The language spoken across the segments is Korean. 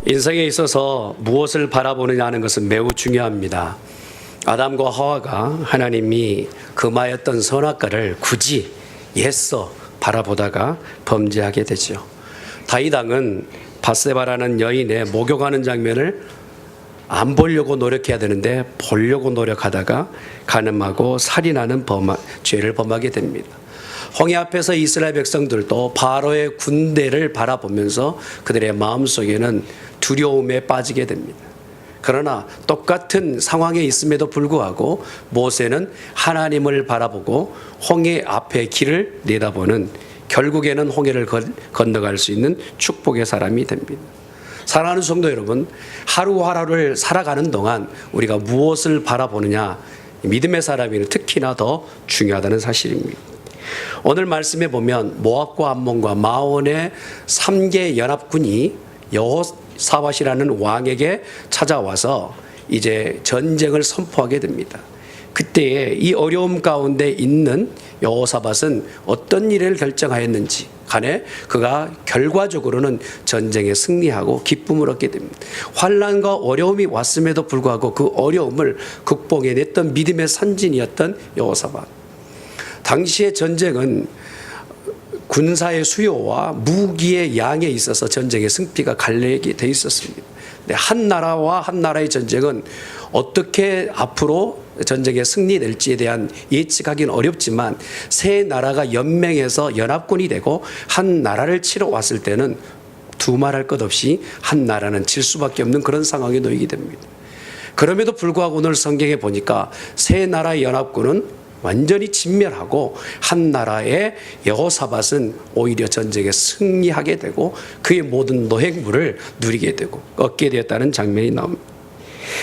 인생에 있어서 무엇을 바라보느냐 하는 것은 매우 중요합니다. 아담과 하와가 하나님이 금하였던 선악과를 굳이 애써 바라보다가 범죄하게 되죠. 다윗 왕은 밧세바라는 여인의 목욕하는 장면을 안 보려고 노력해야 되는데 보려고 노력하다가 간음하고 살인하는 죄를 범하게 됩니다. 홍해 앞에서 이스라엘 백성들도 바로의 군대를 바라보면서 그들의 마음속에는 두려움에 빠지게 됩니다. 그러나 똑같은 상황에 있음에도 불구하고 모세는 하나님을 바라보고 홍해 앞에 길을 내다보는, 결국에는 홍해를 건너갈 수 있는 축복의 사람이 됩니다. 사랑하는 성도 여러분, 하루하루를 살아가는 동안 우리가 무엇을 바라보느냐, 믿음의 사람이 특히나 더 중요하다는 사실입니다. 오늘 말씀에 보면 모압과 암몬과 마온의 3개 연합군이 여호사밧이라는 왕에게 찾아와서 이제 전쟁을 선포하게 됩니다. 그때에 이 어려움 가운데 있는 여호사밧은 어떤 일을 결정하였는지 간에 그가 결과적으로는 전쟁에 승리하고 기쁨을 얻게 됩니다. 환난과 어려움이 왔음에도 불구하고 그 어려움을 극복해냈던 믿음의 선진이었던 여호사밧. 당시의 전쟁은 군사의 수요와 무기의 양에 있어서 전쟁의 승패가 갈리게 돼 있었습니다. 한 나라와 한 나라의 전쟁은 어떻게 앞으로 전쟁에 승리될지에 대한 예측하기는 어렵지만 세 나라가 연맹해서 연합군이 되고 한 나라를 치러 왔을 때는 두말할 것 없이 한 나라는 질 수밖에 없는 그런 상황에 놓이게 됩니다. 그럼에도 불구하고 오늘 성경에 보니까 세 나라의 연합군은 완전히 진멸하고 한 나라의 여호사밧은 오히려 전쟁에 승리하게 되고 그의 모든 노획물을 누리게 되고 얻게 되었다는 장면이 나옵니다.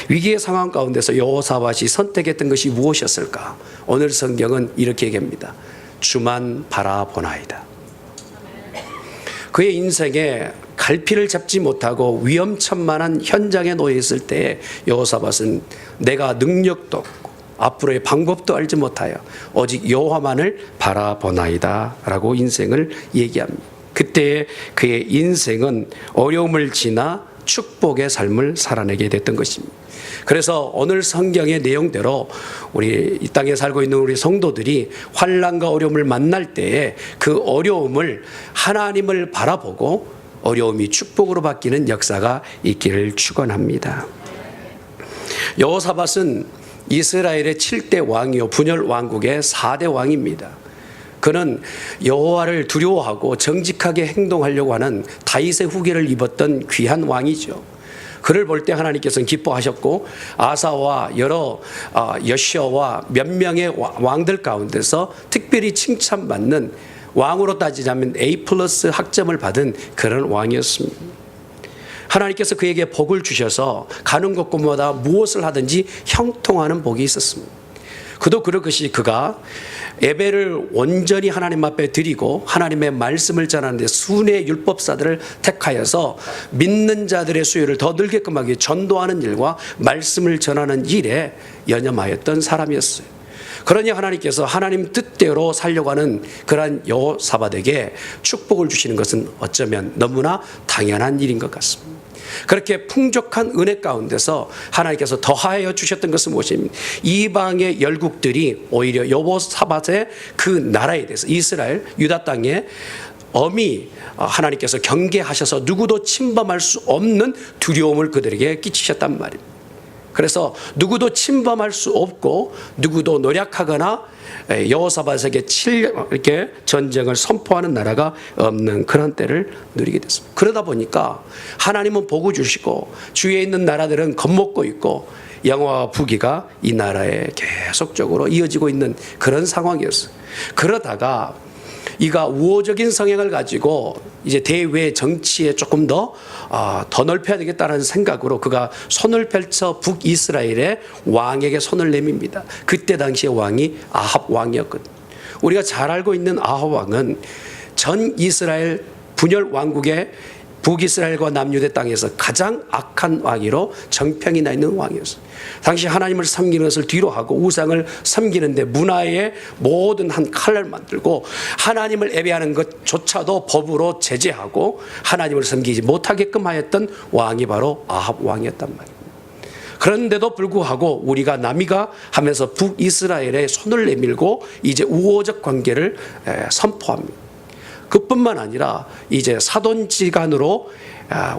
위기의 상황 가운데서 여호사밧이 선택했던 것이 무엇이었을까? 오늘 성경은 이렇게 얘기합니다. 주만 바라보나이다. 그의 인생에 갈피를 잡지 못하고 위험천만한 현장에 놓여 있을 때 여호사밧은 내가 능력도 없고 앞으로의 방법도 알지 못하여 오직 여호와만을 바라보나이다 라고 인생을 얘기합니다. 그때 그의 인생은 어려움을 지나 축복의 삶을 살아내게 됐던 것입니다. 그래서 오늘 성경의 내용대로 우리 이 땅에 살고 있는 우리 성도들이 환난과 어려움을 만날 때에 그 어려움을 하나님을 바라보고 어려움이 축복으로 바뀌는 역사가 있기를 축원합니다. 여호사밧은 이스라엘의 7대 왕이요 분열 왕국의 4대 왕입니다. 그는 여호와를 두려워하고 정직하게 행동하려고 하는 다윗의 후계를 입었던 귀한 왕이죠. 그를 볼 때 하나님께서는 기뻐하셨고 아사와 여러 여시아와 몇 명의 왕들 가운데서 특별히 칭찬받는, 왕으로 따지자면 A+ 학점을 받은 그런 왕이었습니다. 하나님께서 그에게 복을 주셔서 가는 곳곳마다 무엇을 하든지 형통하는 복이 있었습니다. 그도 그럴 것이 그가 예배를 온전히 하나님 앞에 드리고 하나님의 말씀을 전하는데 순회 율법사들을 택하여서 믿는 자들의 수요를 더 늘게끔 하기 전도하는 일과 말씀을 전하는 일에 연연하였던 사람이었어요. 그러니 하나님께서 하나님 뜻대로 살려고 하는 그러한 여호사밧에게 축복을 주시는 것은 어쩌면 너무나 당연한 일인 것 같습니다. 그렇게 풍족한 은혜 가운데서 하나님께서 더하여 주셨던 것은 무엇입니까? 이방의 열국들이 오히려 여호사밧의 그 나라에 대해서 이스라엘 유다 땅에 엄히 하나님께서 경계하셔서 누구도 침범할 수 없는 두려움을 그들에게 끼치셨단 말입니다. 그래서 누구도 침범할 수 없고 누구도 노력하거나 여호사밧에게 이렇게 전쟁을 선포하는 나라가 없는 그런 때를 누리게 됐습니다. 그러다 보니까 하나님은 복을 주시고 주위에 있는 나라들은 겁먹고 있고 영화와 부귀가 이 나라에 계속적으로 이어지고 있는 그런 상황이었어요. 그러다가 이가 우호적인 성향을 가지고 이제 대외 정치에 조금 더 넓혀야 되겠다는 생각으로 그가 손을 펼쳐 북이스라엘의 왕에게 손을 내밉니다. 그때 당시의 왕이 아합 왕이었거든요. 우리가 잘 알고 있는 아합 왕은 전 이스라엘 분열 왕국의 북이스라엘과 남유대 땅에서 가장 악한 왕이로 정평이 나 있는 왕이었어요. 당시 하나님을 섬기는 것을 뒤로 하고 우상을 섬기는데 문화의 모든 한 칼을 만들고 하나님을 예배하는 것조차도 법으로 제재하고 하나님을 섬기지 못하게끔 하였던 왕이 바로 아합 왕이었단 말이에요. 그런데도 불구하고 우리가 남이가 하면서 북이스라엘에 손을 내밀고 이제 우호적 관계를 선포합니다. 그뿐만 아니라 이제 사돈지간으로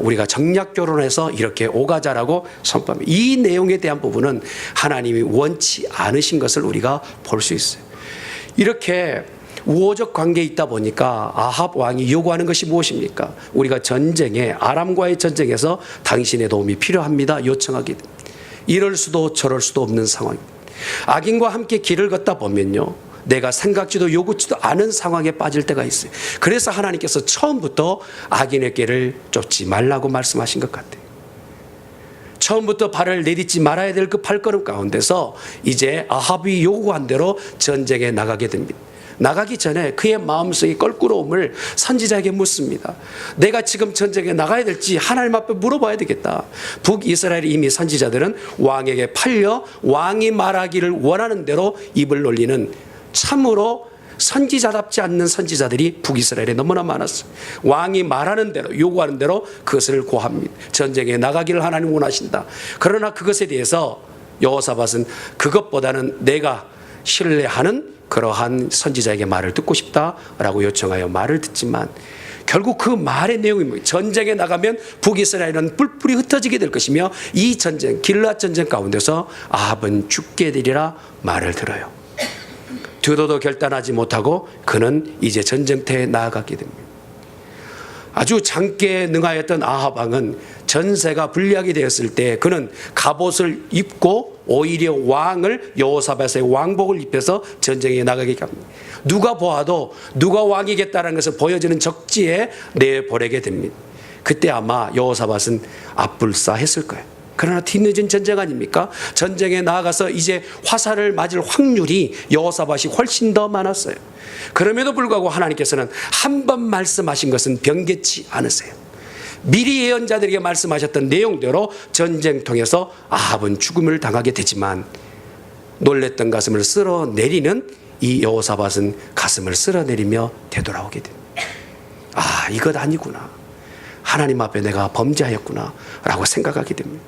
우리가 정략 결혼해서 이렇게 오가자라고 선포합니다. 이 내용에 대한 부분은 하나님이 원치 않으신 것을 우리가 볼 수 있어요. 이렇게 우호적 관계에 있다 보니까 아합 왕이 요구하는 것이 무엇입니까? 우리가 전쟁에 아람과의 전쟁에서 당신의 도움이 필요합니다. 요청하게 됩니다. 이럴 수도 저럴 수도 없는 상황입니다. 악인과 함께 길을 걷다 보면요, 내가 생각지도 요구지도 않은 상황에 빠질 때가 있어요. 그래서 하나님께서 처음부터 악인의 길을 쫓지 말라고 말씀하신 것 같아요. 처음부터 발을 내딛지 말아야 될 그 발걸음 가운데서 이제 아합이 요구한 대로 전쟁에 나가게 됩니다. 나가기 전에 그의 마음속의 껄끄러움을 선지자에게 묻습니다. 내가 지금 전쟁에 나가야 될지 하나님 앞에 물어봐야 되겠다. 북이스라엘이 이미 선지자들은 왕에게 팔려 왕이 말하기를 원하는 대로 입을 놀리는 참으로 선지자답지 않는 선지자들이 북이스라엘에 너무나 많았어요. 왕이 말하는 대로 요구하는 대로 그것을 고합니다. 전쟁에 나가기를 하나님 원하신다. 그러나 그것에 대해서 여호사밧은 그것보다는 내가 신뢰하는 그러한 선지자에게 말을 듣고 싶다라고 요청하여 말을 듣지만 결국 그 말의 내용이 뭐예요? 전쟁에 나가면 북이스라엘은 뿔뿔이 흩어지게 될 것이며 이 전쟁, 길앗 전쟁 가운데서 아합은 죽게 되리라 말을 들어요. 뒤도도 결단하지 못하고 그는 이제 전쟁터에 나아가게 됩니다. 아주 장기에 능하였던 아합 왕은 전세가 불리하게 되었을 때 그는 갑옷을 입고 오히려 왕을 여호사밧의 왕복을 입혀서 전쟁에 나가게 합니다. 누가 보아도 누가 왕이겠다는 것을 보여주는 적지에 내보내게 됩니다. 그때 아마 여호사밧은 압불싸했을 거예요. 그러나 뒤늦은 전쟁 아닙니까? 전쟁에 나아가서 이제 화살을 맞을 확률이 여호사밧이 훨씬 더 많았어요. 그럼에도 불구하고 하나님께서는 한 번 말씀하신 것은 변개치 않으세요. 미리 예언자들에게 말씀하셨던 내용대로 전쟁통에서 아합은 죽음을 당하게 되지만 놀랬던 가슴을 쓸어내리는 이 여호사밧은 가슴을 쓸어내리며 되돌아오게 됩니다. 아, 이것 아니구나. 하나님 앞에 내가 범죄하였구나 라고 생각하게 됩니다.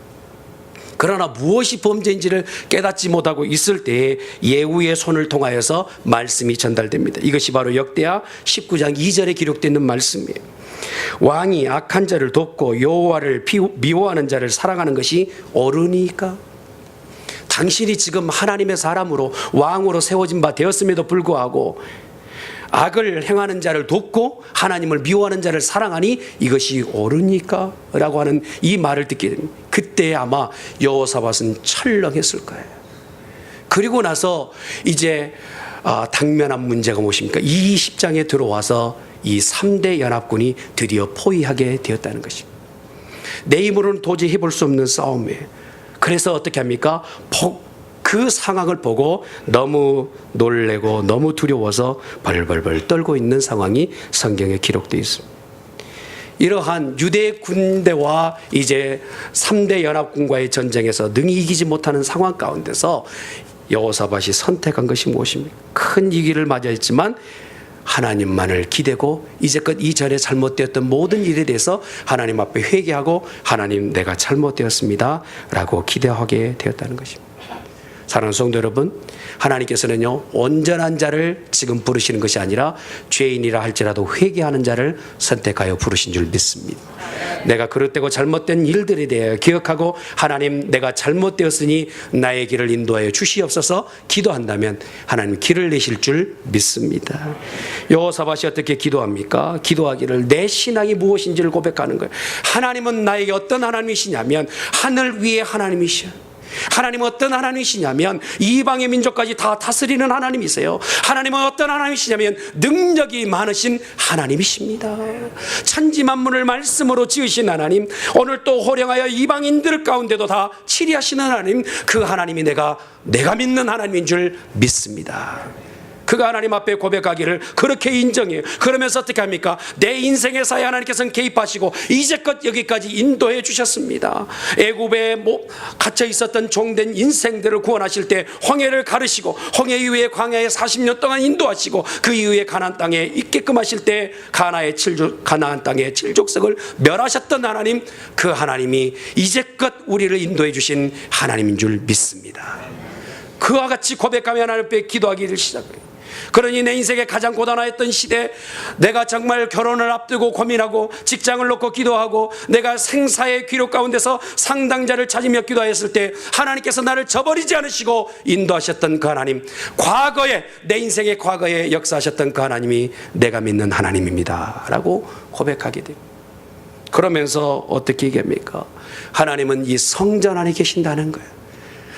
그러나 무엇이 범죄인지를 깨닫지 못하고 있을 때에 예후의 손을 통하여서 말씀이 전달됩니다. 이것이 바로 역대하 19장 2절에 기록되어 있는 말씀이에요. 왕이 악한 자를 돕고 여호와를 미워하는 자를 사랑하는 것이 옳으니까? 당신이 지금 하나님의 사람으로 왕으로 세워진 바 되었음에도 불구하고 악을 행하는 자를 돕고 하나님을 미워하는 자를 사랑하니 이것이 옳으니까? 라고 하는 이 말을 듣게 됩니다. 그때 아마 여호사밧은 철렁했을 거예요. 그리고 나서 이제 당면한 문제가 무엇입니까? 이 10장에 들어와서 이 3대 연합군이 드디어 포위하게 되었다는 것입니다. 내 힘으로는 도저히 해볼 수 없는 싸움이에요. 그래서 어떻게 합니까? 그 상황을 보고 너무 놀래고 너무 두려워서 벌벌벌 떨고 있는 상황이 성경에 기록되어 있습니다. 이러한 유대 군대와 이제 3대 연합군과의 전쟁에서 능히 이기지 못하는 상황 가운데서 여호사밧이 선택한 것이 무엇입니까? 큰 위기를 맞이했지만 하나님만을 기대고 이제껏 이전에 잘못되었던 모든 일에 대해서 하나님 앞에 회개하고 하나님, 내가 잘못되었습니다 라고 기대하게 되었다는 것입니다. 사랑하는 성도 여러분, 하나님께서는요, 온전한 자를 지금 부르시는 것이 아니라 죄인이라 할지라도 회개하는 자를 선택하여 부르신 줄 믿습니다. 내가 그릇되고 잘못된 일들에 대해 기억하고 하나님, 내가 잘못되었으니 나의 길을 인도하여 주시옵소서 기도한다면 하나님 길을 내실 줄 믿습니다. 여호사밧이 어떻게 기도합니까? 기도하기를 내 신앙이 무엇인지를 고백하는 거예요. 하나님은 나에게 어떤 하나님이시냐면 하늘 위의 하나님이시여. 하나님은 어떤 하나님이시냐면 이방의 민족까지 다 다스리는 하나님이세요. 하나님은 어떤 하나님이시냐면 능력이 많으신 하나님이십니다. 천지 만물을 말씀으로 지으신 하나님, 오늘 또 호령하여 이방인들 가운데도 다 치리하시는 하나님, 그 하나님이 내가 믿는 하나님인 줄 믿습니다. 그가 하나님 앞에 고백하기를 그렇게 인정해요. 그러면서 어떻게 합니까? 내 인생의 사에 하나님께서는 개입하시고 이제껏 여기까지 인도해 주셨습니다. 애굽에 갇혀 있었던 종된 인생들을 구원하실 때 홍해를 가르시고 홍해 이후에 광야에 40년 동안 인도하시고 그 이후에 가나안 땅에 있게끔 하실 때 가나안 땅의 7족속을 멸하셨던 하나님, 그 하나님이 이제껏 우리를 인도해 주신 하나님인 줄 믿습니다. 그와 같이 고백하며 하나님 앞에 기도하기를 시작해요. 그러니 내 인생의 가장 고단했던 시대, 내가 정말 결혼을 앞두고 고민하고 직장을 놓고 기도하고 내가 생사의 기록 가운데서 상당자를 찾으며 기도했을 때 하나님께서 나를 저버리지 않으시고 인도하셨던 그 하나님, 과거에 내 인생의 과거에 역사하셨던 그 하나님이 내가 믿는 하나님입니다 라고 고백하게 됩니다. 그러면서 어떻게 얘기합니까? 하나님은 이 성전 안에 계신다는 거예요.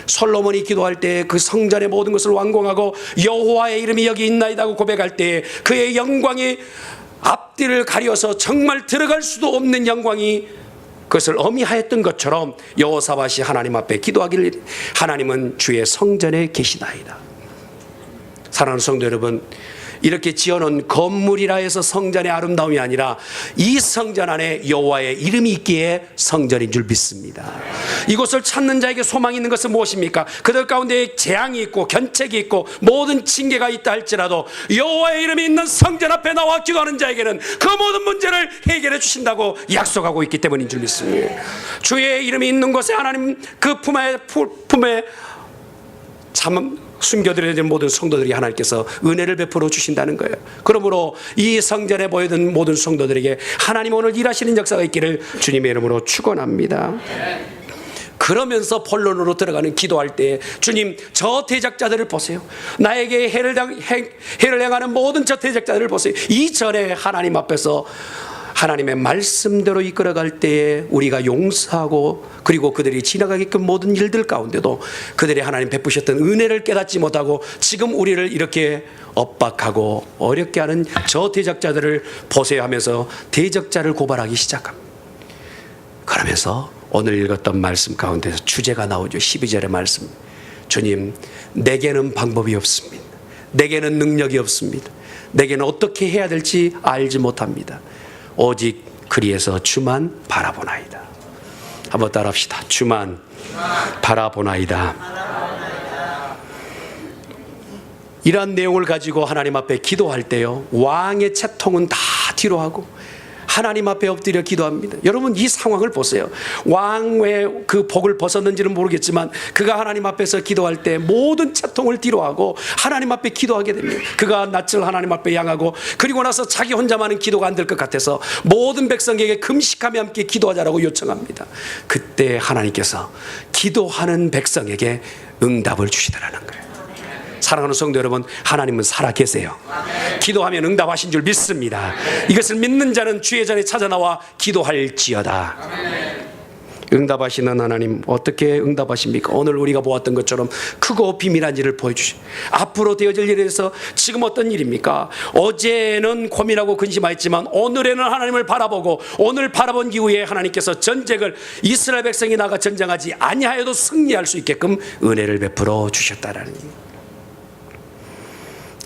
솔로몬이 기도할 때 그 성전의 모든 것을 완공하고 여호와의 이름이 여기 있나이다고 고백할 때 그의 영광이 앞뒤를 가려서 정말 들어갈 수도 없는 영광이 그것을 어미하였던 것처럼 여호사밧이 하나님 앞에 기도하기를 하나님은 주의 성전에 계시나이다. 사랑하는 성도 여러분, 이렇게 지어놓은 건물이라 해서 성전의 아름다움이 아니라 이 성전 안에 여호와의 이름이 있기에 성전인 줄 믿습니다. 이곳을 찾는 자에게 소망이 있는 것은 무엇입니까? 그들 가운데 재앙이 있고 견책이 있고 모든 징계가 있다 할지라도 여호와의 이름이 있는 성전 앞에 나와 기도하는 자에게는 그 모든 문제를 해결해 주신다고 약속하고 있기 때문인 줄 믿습니다. 주의 이름이 있는 곳에 하나님 그 품에 참 숨겨드려야 되는 모든 성도들이 하나님께서 은혜를 베풀어 주신다는 거예요. 그러므로 이 성전에 보이던 모든 성도들에게 하나님 오늘 일하시는 역사가 있기를 주님의 이름으로 축원합니다. 그러면서 본론으로 들어가는 기도할 때 주님, 저 대적자들을 보세요. 나에게 해를 행하는 모든 저 대적자들을 보세요. 이전에 하나님 앞에서 하나님의 말씀대로 이끌어갈 때에 우리가 용서하고 그리고 그들이 지나가게끔 모든 일들 가운데도 그들이 하나님 베푸셨던 은혜를 깨닫지 못하고 지금 우리를 이렇게 엇박하고 어렵게 하는 저 대적자들을 보세요 하면서 대적자를 고발하기 시작합니다. 그러면서 오늘 읽었던 말씀 가운데서 주제가 나오죠. 12절의 말씀. 주님, 내게는 방법이 없습니다. 내게는 능력이 없습니다. 내게는 어떻게 해야 될지 알지 못합니다. 오직 그리에서 주만 바라보나이다. 한번 따라합시다. 주만 바라보나이다. 이러한 내용을 가지고 하나님 앞에 기도할 때요, 왕의 채통은 다 뒤로 하고 하나님 앞에 엎드려 기도합니다. 여러분, 이 상황을 보세요. 왕의 그 복을 벗었는지는 모르겠지만 그가 하나님 앞에서 기도할 때 모든 채통을 뒤로 하고 하나님 앞에 기도하게 됩니다. 그가 낯을 하나님 앞에 향하고 그리고 나서 자기 혼자만은 기도가 안 될 것 같아서 모든 백성에게 금식하며 함께 기도하자라고 요청합니다. 그때 하나님께서 기도하는 백성에게 응답을 주시더라는 거예요. 사랑하는 성도 여러분, 하나님은 살아계세요. 기도하면 응답하신 줄 믿습니다. 이것을 믿는 자는 주의 전에 찾아나와 기도할지어다. 응답하시는 하나님, 어떻게 응답하십니까? 오늘 우리가 보았던 것처럼 크고 비밀한 일을 보여주시고 앞으로 되어질 일에서 지금 어떤 일입니까? 어제는 고민하고 근심하였지만 오늘에는 하나님을 바라보고 오늘 바라본 이후에 하나님께서 전쟁을 이스라엘 백성이 나가 전쟁하지 아니하여도 승리할 수 있게끔 은혜를 베풀어 주셨다라는 일.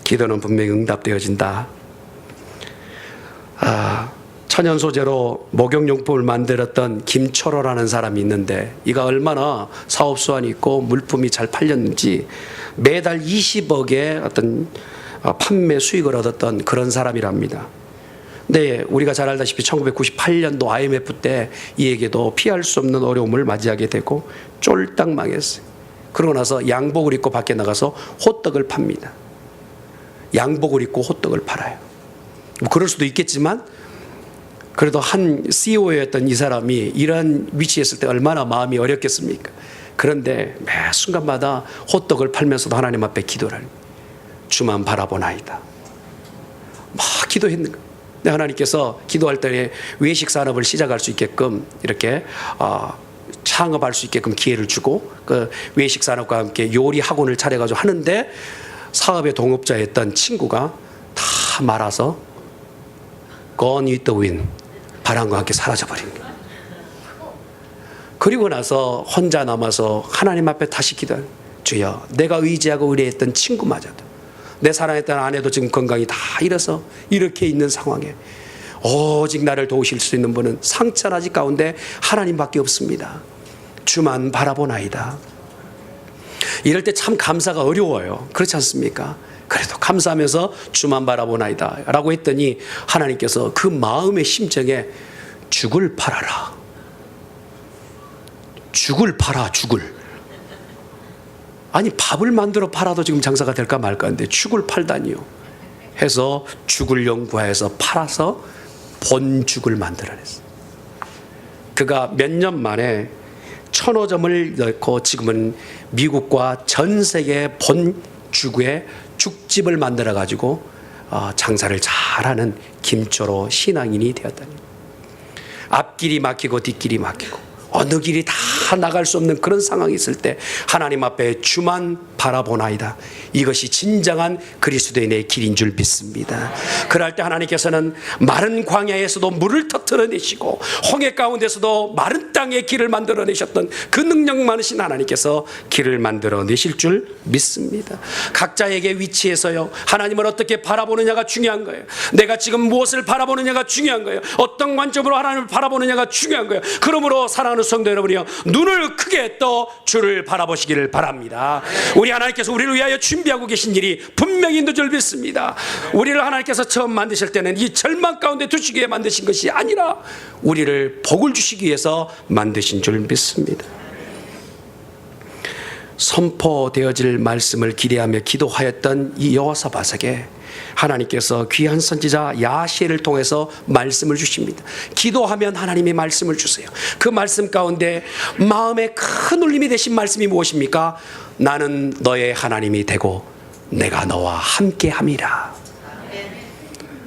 기도는 분명히 응답되어진다. 천연 소재로 목욕용품을 만들었던 김철호라는 사람이 있는데 이가 얼마나 사업 수완이 있고 물품이 잘 팔렸는지 매달 20억의 어떤 판매 수익을 얻었던 그런 사람이랍니다. 근데 우리가 잘 알다시피 1998년도 IMF 때 이에게도 피할 수 없는 어려움을 맞이하게 되고 쫄딱 망했어요. 그러고 나서 양복을 입고 밖에 나가서 호떡을 팝니다. 양복을 입고 호떡을 팔아요. 뭐 그럴 수도 있겠지만 그래도 한 CEO였던 이 사람이 이런 위치에 있을 때 얼마나 마음이 어렵겠습니까? 그런데 매 순간마다 호떡을 팔면서도 하나님 앞에 기도를 합니다. 주만 바라보나이다. 막 기도했는 거예요. 근데 하나님께서 기도할 때 외식 산업을 시작할 수 있게끔 이렇게 창업할 수 있게끔 기회를 주고 그 외식 산업과 함께 요리 학원을 차려가지고 하는데 사업의 동업자였던 친구가 다 말아서 Gone with the wind, 바람과 함께 사라져버린 거예요. 그리고 나서 혼자 남아서 하나님 앞에 다시 기도해요. 주여, 내가 의지하고 의뢰했던 친구마저도 내 사랑했던 아내도 지금 건강이 다 잃어서 이렇게 있는 상황에 오직 나를 도우실 수 있는 분은 상처나지 가운데 하나님밖에 없습니다. 주만 바라보나이다. 이럴 때 참 감사가 어려워요. 그렇지 않습니까? 그래도 감사하면서 주만 바라보나이다 라고 했더니 하나님께서 그 마음의 심정에 죽을 팔아라. 죽을 팔아, 죽을. 아니 밥을 만들어 팔아도 지금 장사가 될까 말까 하는데 죽을 팔다니요. 해서 죽을 연구해서 팔아서 본죽을 만들어냈어요. 그가 몇 년 만에 1,000호점을 넣고 지금은 미국과 전 세계 본죽의 죽집을 만들어 가지고 장사를 잘하는 김초로 신앙인이 되었다니. 앞길이 막히고 뒷길이 막히고 어느 길이 다 나갈 수 없는 그런 상황이 있을 때 하나님 앞에 주만 바라보나이다. 이것이 진정한 그리스도인의 길인 줄 믿습니다. 그럴 때 하나님께서는 마른 광야에서도 물을 터뜨려내시고 홍해 가운데서도 마른 땅에 길을 만들어내셨던 그 능력 많으신 하나님께서 길을 만들어내실 줄 믿습니다. 각자에게 위치해서요, 하나님을 어떻게 바라보느냐가 중요한 거예요. 내가 지금 무엇을 바라보느냐가 중요한 거예요. 어떤 관점으로 하나님을 바라보느냐가 중요한 거예요. 그러므로 사랑하는 성도 여러분이요, 눈을 크게 떠 주를 바라보시기를 바랍니다. 우리 하나님께서 우리를 위하여 준비하고 계신 일이 분명히 있는 줄 믿습니다. 우리를 하나님께서 처음 만드실 때는 이 절망 가운데 두시기 위해 만드신 것이 아니라 우리를 복을 주시기 위해서 만드신 줄 믿습니다. 선포되어질 말씀을 기대하며 기도하였던 이 여호사밧에게 하나님께서 귀한 선지자 야시엘을 통해서 말씀을 주십니다. 기도하면 하나님이 말씀을 주세요. 그 말씀 가운데 마음에 큰 울림이 되신 말씀이 무엇입니까? 나는 너의 하나님이 되고 내가 너와 함께함이라.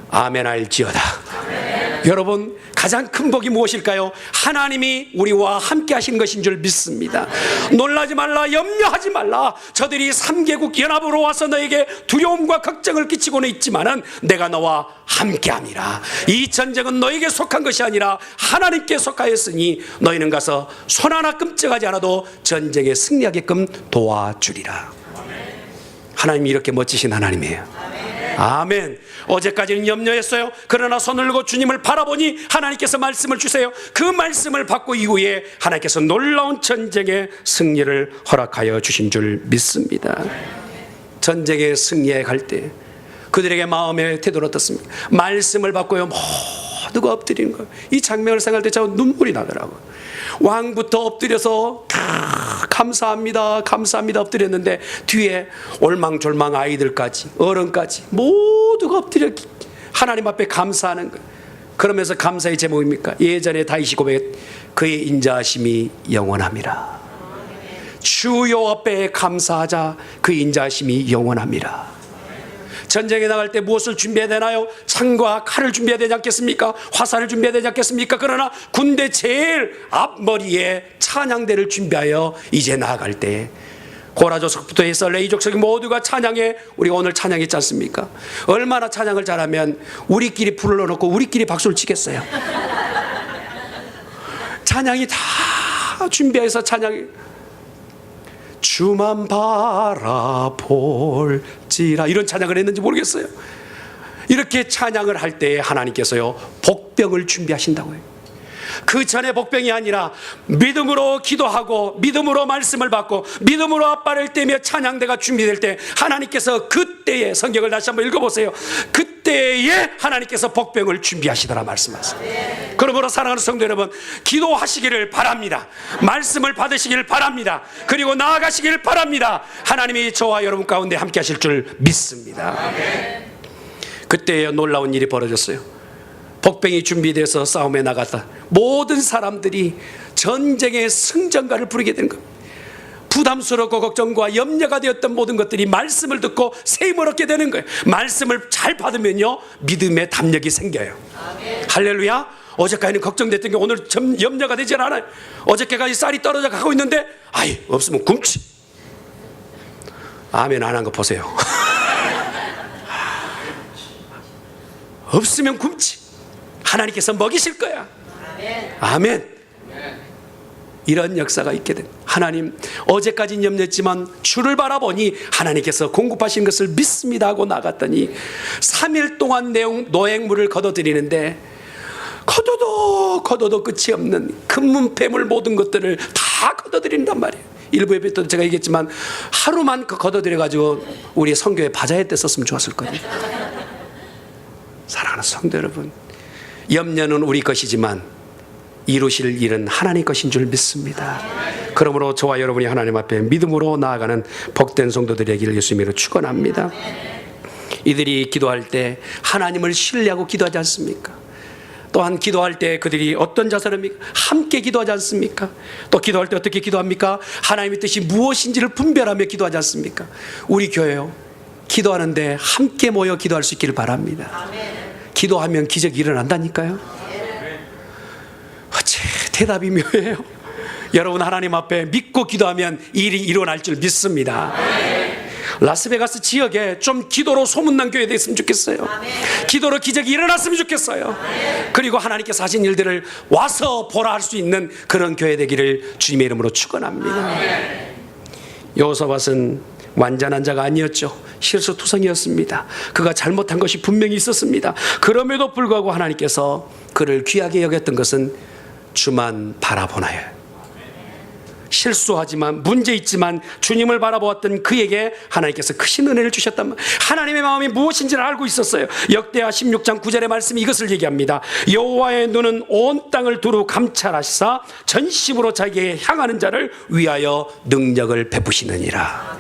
아멘 할지어다. 아멘. 여러분, 가장 큰 복이 무엇일까요? 하나님이 우리와 함께 하시는 것인 줄 믿습니다. 놀라지 말라, 염려하지 말라. 저들이 3개국 연합으로 와서 너에게 두려움과 걱정을 끼치고는 있지만은 내가 너와 함께함이라. 이 전쟁은 너에게 속한 것이 아니라 하나님께 속하였으니 너희는 가서 손 하나 끔찍하지 않아도 전쟁에 승리하게끔 도와주리라. 하나님이 이렇게 멋지신 하나님이에요. 아멘. 어제까지는 염려했어요. 그러나 손을 들고 주님을 바라보니 하나님께서 말씀을 주세요. 그 말씀을 받고 이후에 하나님께서 놀라운 전쟁의 승리를 허락하여 주신 줄 믿습니다. 전쟁의 승리에 갈 때 그들에게 마음의 태도는 어떻습니까? 말씀을 받고요, 모두가 엎드리는 거예요. 이 장면을 생각할 때 저 눈물이 나더라고요. 왕부터 엎드려서 감사합니다, 감사합니다 엎드렸는데 뒤에 올망졸망 아이들까지 어른까지 모두가 엎드려 하나님 앞에 감사하는 거예요. 그러면서 감사의 제목입니까? 예전에 다윗이 고백했 그의 인자하심이 영원함이라. 주 여호와 앞에 감사하자. 그 인자하심이 영원함이라. 전쟁에 나갈 때 무엇을 준비해야 되나요? 창과 칼을 준비해야 되지 않겠습니까? 화살을 준비해야 되지 않겠습니까? 그러나 군대 제일 앞머리에 찬양대를 준비하여 이제 나아갈 때 고라조석부터 해서 레이족석이 모두가 찬양해. 우리가 오늘 찬양했지 않습니까? 얼마나 찬양을 잘하면 우리끼리 불러놓고 우리끼리 박수를 치겠어요. 찬양이 다 준비해서 찬양이 주만 바라볼지라 이런 찬양을 했는지 모르겠어요. 이렇게 찬양을 할 때 하나님께서요 복병을 준비하신다고요. 그 전에 복병이 아니라 믿음으로 기도하고 믿음으로 말씀을 받고 믿음으로 앞발을 떼며 찬양대가 준비될 때 하나님께서 그때에, 성경을 다시 한번 읽어보세요. 그때에 하나님께서 복병을 준비하시더라 말씀하세요. 그러므로 사랑하는 성도 여러분, 기도하시기를 바랍니다. 말씀을 받으시기를 바랍니다. 그리고 나아가시기를 바랍니다. 하나님이 저와 여러분 가운데 함께 하실 줄 믿습니다. 그때에 놀라운 일이 벌어졌어요. 복병이 준비돼서 싸움에 나갔다. 모든 사람들이 전쟁의 승전가를 부르게 된 겁니다. 부담스럽고 걱정과 염려가 되었던 모든 것들이 말씀을 듣고 세임을 얻게 되는 거예요. 말씀을 잘 받으면요 믿음의 담력이 생겨요. 아멘. 할렐루야. 어제까지는 걱정됐던 게 오늘 염려가 되질 않아요. 어저께까지 쌀이 떨어져 가고 있는데 아이 없으면 굶지. 아멘 안 한 거 보세요. 없으면 굶지. 하나님께서 먹이실 거야. 아멘. 아멘. 이런 역사가 있게 된 하나님, 어제까지는 염려했지만 주를 바라보니 하나님께서 공급하신 것을 믿습니다 하고 나갔더니 3일 동안 노획물을 걷어들이는데 걷어도 끝이 없는 금문 폐물 모든 것들을 다 걷어들인단 말이에요. 일부 예배 때도 제가 얘기했지만 하루만 걷어들여 가지고 우리 선교회 바자회 때 썼으면 좋았을 거예요. 사랑하는 성도 여러분, 염려는 우리 것이지만 이루실 일은 하나님 것인 줄 믿습니다. 그러므로 저와 여러분이 하나님 앞에 믿음으로 나아가는 복된 성도들에게 예수님으로 축원합니다. 이들이 기도할 때 하나님을 신뢰하고 기도하지 않습니까? 또한 기도할 때 그들이 어떤 자세입니까? 함께 기도하지 않습니까? 또 기도할 때 어떻게 기도합니까? 하나님의 뜻이 무엇인지를 분별하며 기도하지 않습니까? 우리 교회요, 기도하는데 함께 모여 기도할 수 있기를 바랍니다. 기도하면 기적이 일어난다니까요. 어째 대답이 묘해요. 여러분, 하나님 앞에 믿고 기도하면 일이 일어날 줄 믿습니다. 라스베가스 지역에 좀 기도로 소문난 교회 됐으면 좋겠어요. 기도로 기적이 일어났으면 좋겠어요. 그리고 하나님께서 하신 일들을 와서 보라 할 수 있는 그런 교회 되기를 주님의 이름으로 축원합니다. 여호사밧은 완전한 자가 아니었죠. 실수투성이었습니다. 그가 잘못한 것이 분명히 있었습니다. 그럼에도 불구하고 하나님께서 그를 귀하게 여겼던 것은 주만 바라보나요. 실수하지만 문제 있지만 주님을 바라보았던 그에게 하나님께서 크신 은혜를 주셨단 말이에요. 하나님의 마음이 무엇인지를 알고 있었어요. 역대하 16장 9절의 말씀이 이것을 얘기합니다. 여호와의 눈은 온 땅을 두루 감찰하시사 전심으로 자기에게 향하는 자를 위하여 능력을 베푸시느니라.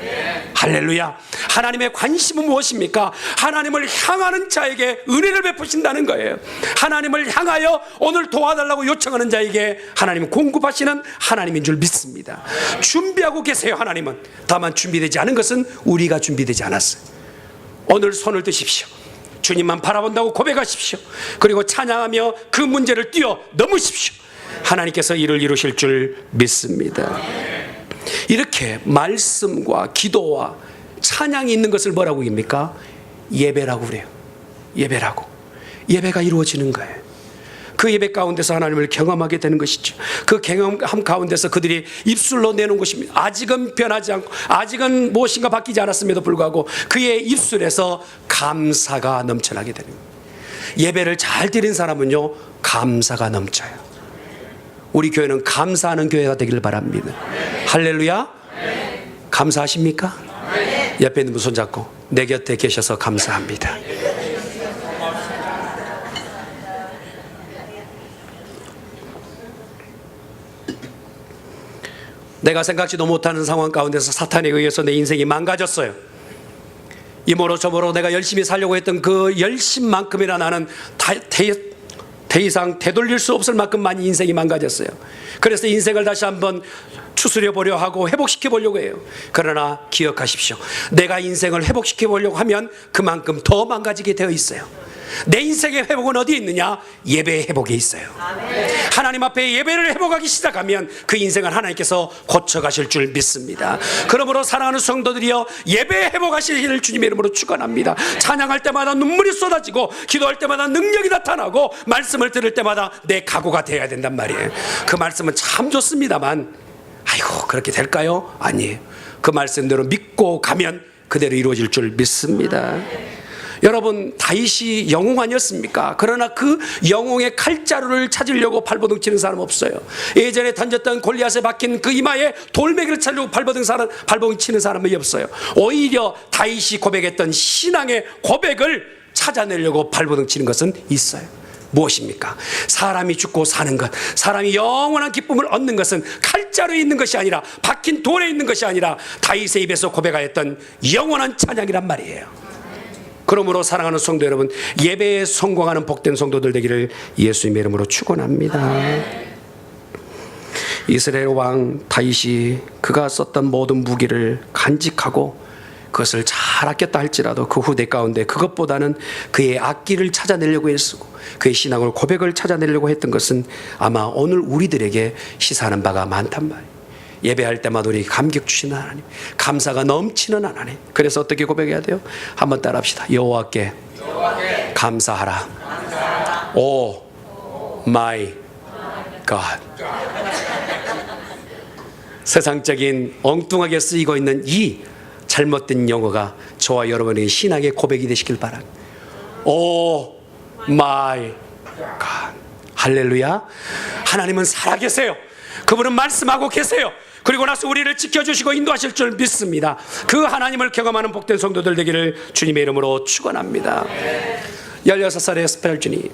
할렐루야. 하나님의 관심은 무엇입니까? 하나님을 향하는 자에게 은혜를 베푸신다는 거예요. 하나님을 향하여 오늘 도와달라고 요청하는 자에게 하나님은 공급하시는 하나님인 줄 믿습니다. 준비하고 계세요. 하나님은. 다만 준비되지 않은 것은 우리가 준비되지 않았어요. 오늘 손을 드십시오. 주님만 바라본다고 고백하십시오. 그리고 찬양하며 그 문제를 뛰어넘으십시오. 하나님께서 이를 이루실 줄 믿습니다. 이렇게 말씀과 기도와 찬양이 있는 것을 뭐라고 합니까? 예배라고 그래요. 예배라고. 예배가 이루어지는 거예요. 그 예배 가운데서 하나님을 경험하게 되는 것이죠. 그 경험함 가운데서 그들이 입술로 내놓은 것입니다. 아직은 변하지 않고 아직은 무엇인가 바뀌지 않았음에도 불구하고 그의 입술에서 감사가 넘쳐나게 되는 거예요. 예배를 잘 드린 사람은요, 감사가 넘쳐요. 우리 교회는 감사하는 교회가 되기를 바랍니다. 할렐루야. 감사하십니까? 옆에 있는 분 손잡고 내 곁에 계셔서 감사합니다. 내가 생각지도 못하는 상황 가운데서 사탄에 의해서 내 인생이 망가졌어요. 이모로 저모로 내가 열심히 살려고 했던 그 열심만큼이나 나는 더 이상 되돌릴 수 없을 만큼 많이 인생이 망가졌어요. 그래서 인생을 다시 한번 추스려 보려 하고 회복시켜 보려고 해요. 그러나 기억하십시오. 내가 인생을 회복시켜 보려고 하면 그만큼 더 망가지게 되어 있어요. 내 인생의 회복은 어디에 있느냐? 예배의 회복에 있어요. 하나님 앞에 예배를 회복하기 시작하면 그 인생을 하나님께서 고쳐가실 줄 믿습니다. 그러므로 사랑하는 성도들이여, 예배 회복하시기를 주님의 이름으로 축원합니다. 찬양할 때마다 눈물이 쏟아지고 기도할 때마다 능력이 나타나고 말씀을 들을 때마다 내 각오가 되어야 된단 말이에요. 그 말씀은 참 좋습니다만 아이고 그렇게 될까요? 아니에요. 그 말씀대로 믿고 가면 그대로 이루어질 줄 믿습니다. 여러분, 다윗이 영웅 아니었습니까? 그러나 그 영웅의 칼자루를 찾으려고 발버둥 치는 사람 없어요. 예전에 던졌던 골리앗에 박힌 그 이마에 돌멩이를 찾으려고 발버둥 치는 사람이 없어요. 오히려 다윗이 고백했던 신앙의 고백을 찾아내려고 발버둥 치는 것은 있어요. 무엇입니까? 사람이 죽고 사는 것, 사람이 영원한 기쁨을 얻는 것은 칼자루에 있는 것이 아니라 박힌 돌에 있는 것이 아니라 다윗의 입에서 고백하였던 영원한 찬양이란 말이에요. 그러므로 사랑하는 성도 여러분, 예배에 성공하는 복된 성도들 되기를 예수님의 이름으로 축원합니다. 이스라엘 왕 다윗이 그가 썼던 모든 무기를 간직하고 그것을 잘 아꼈다 할지라도 그 후대 가운데 그것보다는 그의 악기를 찾아내려고 했고 그의 신앙을 고백을 찾아내려고 했던 것은 아마 오늘 우리들에게 시사하는 바가 많단 말이에요. 예배할 때마다 우리 감격 주시는 하나님, 감사가 넘치는 하나님. 그래서 어떻게 고백해야 돼요? 한번 따라합시다. 여호와께 감사하라. 오 마이 갓. 세상적인 엉뚱하게 쓰이고 있는 이 잘못된 용어가 저와 여러분의 신앙의 고백이 되시길 바랍니다. 오 마이 갓. 할렐루야. 하나님은 살아계세요. 그분은 말씀하고 계세요. 그리고 나서 우리를 지켜주시고 인도하실 줄 믿습니다. 그 하나님을 경험하는 복된 성도들 되기를 주님의 이름으로 축원합니다. 16살의 스펠준이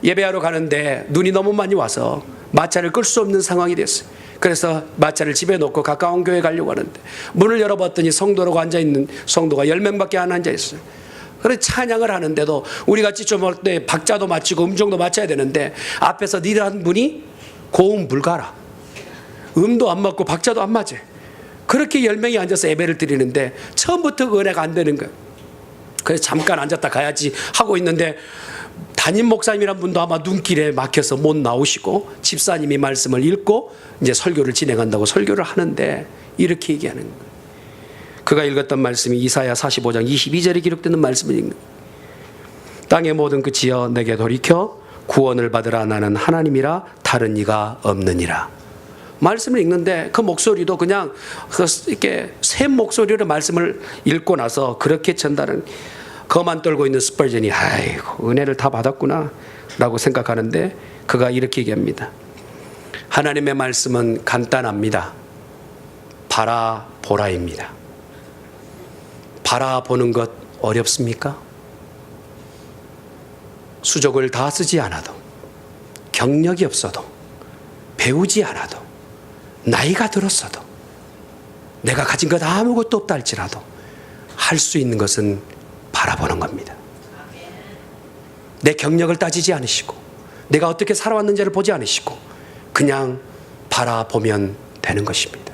예배하러 가는데 눈이 너무 많이 와서 마차를 끌 수 없는 상황이 됐어요. 그래서 마차를 집에 놓고 가까운 교회 가려고 하는데 문을 열어봤더니 성도라고 앉아있는 성도가 10명밖에 안 앉아있어요. 그래서 찬양을 하는데도 우리같이 좀 할 때 박자도 맞추고 음정도 맞춰야 되는데 앞에서 니란 분이 고음 불가라, 음도 안 맞고 박자도 안 맞아요. 그렇게 10명이 앉아서 예배를 드리는데 처음부터 은혜가 안 되는 거예요. 그래서 잠깐 앉았다 가야지 하고 있는데 담임 목사님이란 분도 아마 눈길에 막혀서 못 나오시고 집사님이 말씀을 읽고 이제 설교를 진행한다고 설교를 하는데 이렇게 얘기하는 거예요. 그가 읽었던 말씀이 이사야 45장 22절에 기록되는 말씀을 읽는 거예요. 땅의 모든 끝이여 내게 돌이켜 구원을 받으라. 나는 하나님이라 다른 이가 없느니라. 말씀을 읽는데 그 목소리도 그냥 이렇게 새 목소리로 말씀을 읽고 나서 그렇게 전달은 거만 떨고 있는 스펄전이 아이고 은혜를 다 받았구나 라고 생각하는데 그가 이렇게 얘기합니다. 하나님의 말씀은 간단합니다. 바라보라입니다. 바라보는 것 어렵습니까? 수족을 다 쓰지 않아도, 경력이 없어도, 배우지 않아도, 나이가 들었어도, 내가 가진 것 아무것도 없다 할지라도 할 수 있는 것은 바라보는 겁니다. 내 경력을 따지지 않으시고 내가 어떻게 살아왔는지를 보지 않으시고 그냥 바라보면 되는 것입니다.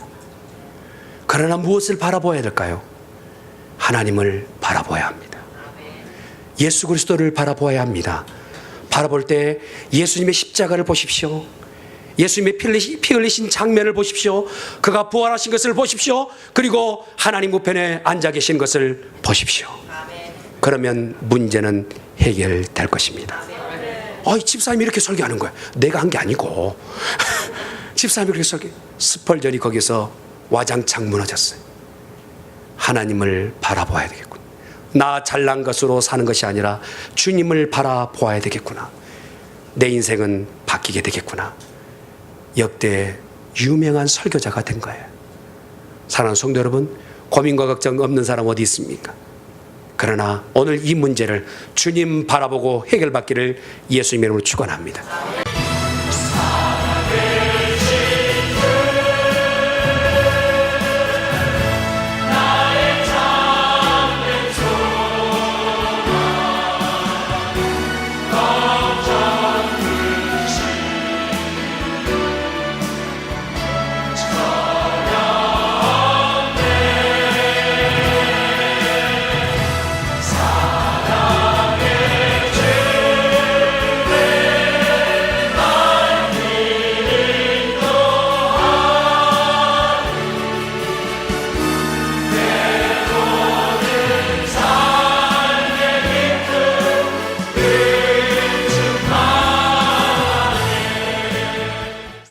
그러나 무엇을 바라봐야 될까요? 하나님을 바라봐야 합니다. 예수 그리스도를 바라봐야 합니다. 바라볼 때 예수님의 십자가를 보십시오. 예수님의 피 흘리신 장면을 보십시오. 그가 부활하신 것을 보십시오. 그리고 하나님 우편에 앉아 계신 것을 보십시오. 그러면 문제는 해결될 것입니다. 집사님이 이렇게 설교하는 거야. 내가 한 게 아니고 집사님이 이렇게 설교. 스펄전이 거기서 와장창 무너졌어요. 하나님을 바라봐야 되겠구나. 나 잘난 것으로 사는 것이 아니라 주님을 바라보아야 되겠구나. 내 인생은 바뀌게 되겠구나. 역대 유명한 설교자가 된 거예요. 사랑하는 성도 여러분, 고민과 걱정 없는 사람 어디 있습니까? 그러나 오늘 이 문제를 주님 바라보고 해결받기를 예수님의 이름으로 축원합니다.